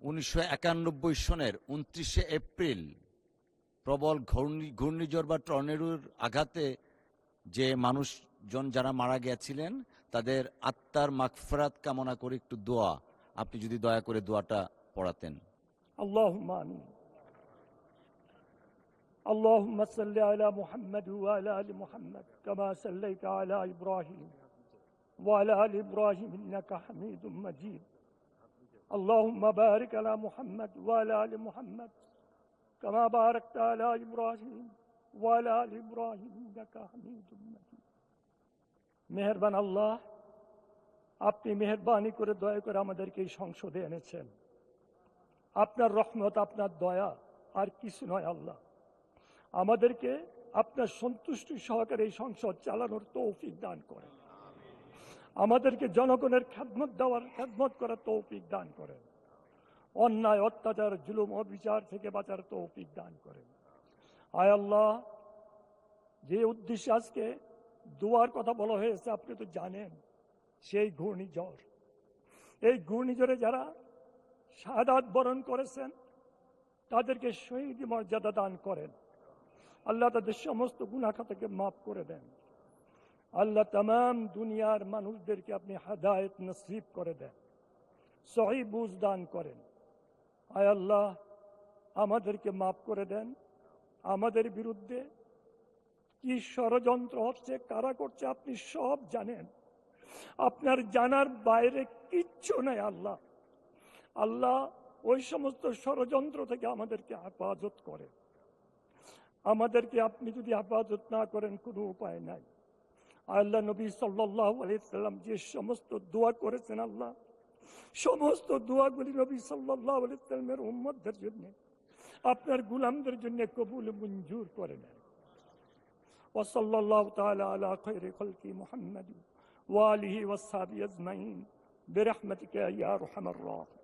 1991 সনের 29শে এপ্রিল প্রবল ঘূর্ণিঝড় বা টর্নেডোর আঘাতে যে মানুষজন যারা মারা গিয়েছিলেন তাদের আত্মার মাগফিরাত কামনা করে একটু দোয়া, আপনি যদি দয়া করে দোয়াটা পড়াতেন। اللهم آمين. اللهم صل على محمد وعلى آل محمد كما صليت على إبراهيم وعلى آل إبراهيم إنك حميد مجيد. اللهم بارك على محمد وعلى آل محمد كما باركت على إبراهيم وعلى آل إبراهيم إنك حميد مجيد. মেহেরবান আল্লাহ, আপনি মেহেরবানি করে দয়া করে আমাদেরকে এই সংসদে এনেছেন। আপনার রহমত, আপনার দয়া আর কিছু নয় আল্লাহ। আমাদেরকে আপনার সন্তুষ্টি সহকারে এই সংসদ চালানোর তৌফিক দান করেন। আমাদেরকে জনগণের খেদমত করার তৌফিক দান করেন। অন্যায়, অত্যাচার, জুলুম, অবিচার থেকে বাঁচার তৌফিক দান করেন। আয় আল্লাহ, যে উদ্দেশ্যে আজকে দোয়ার কথা বলা হয়েছে আপনি তো জানেন, সেই ঘূর্ণিঝড়, এই ঘূর্ণিঝড়ে যারা শাহাদাত বরণ করেছেন তাদেরকে শহীদ মর্যাদা দান করেন। আল্লাহ তাদের সমস্ত গুনাহ খাতাকে মাফ করে দেন। আল্লাহ তামাম দুনিয়ার মানুষদেরকে আপনি হেদায়েত নসিব করে দেন, সহি বুঝ দান করেন। আয় আল্লাহ, আমাদেরকে মাফ করে দেন। আমাদের বিরুদ্ধে কি ষড়যন্ত্র হচ্ছে, কারা করছে আপনি সব জানেন। আপনার জানার বাইরে কিচ্ছু নেই আল্লাহ। আল্লাহ, ওই সমস্ত ষড়যন্ত্র থেকে আমাদেরকে হেফাজত করেন। আমাদেরকে আপনি যদি হেফাজত না করেন কোনো উপায় নাই। আল্লাহ নবী সাল্লাল্লাহু আলাইহি সাল্লাম যে সমস্ত দোয়া করেছেন আল্লাহ, সমস্ত দোয়াগুলি নবী সাল্লাল্লাহু আলাইহি সাল্লামের উম্মতদের জন্য, আপনার গোলামদের জন্য কবুল মঞ্জুর করে নেন। ওয়া সাল্লাল্লাহু তাআলা আলা খায়রি খালকি মুহাম্মাদ ওয়া আলিহি ওয়া সাহবিহি আজমাইন বিরহমাতিকা ইয়া আরহামার রাহিমিন।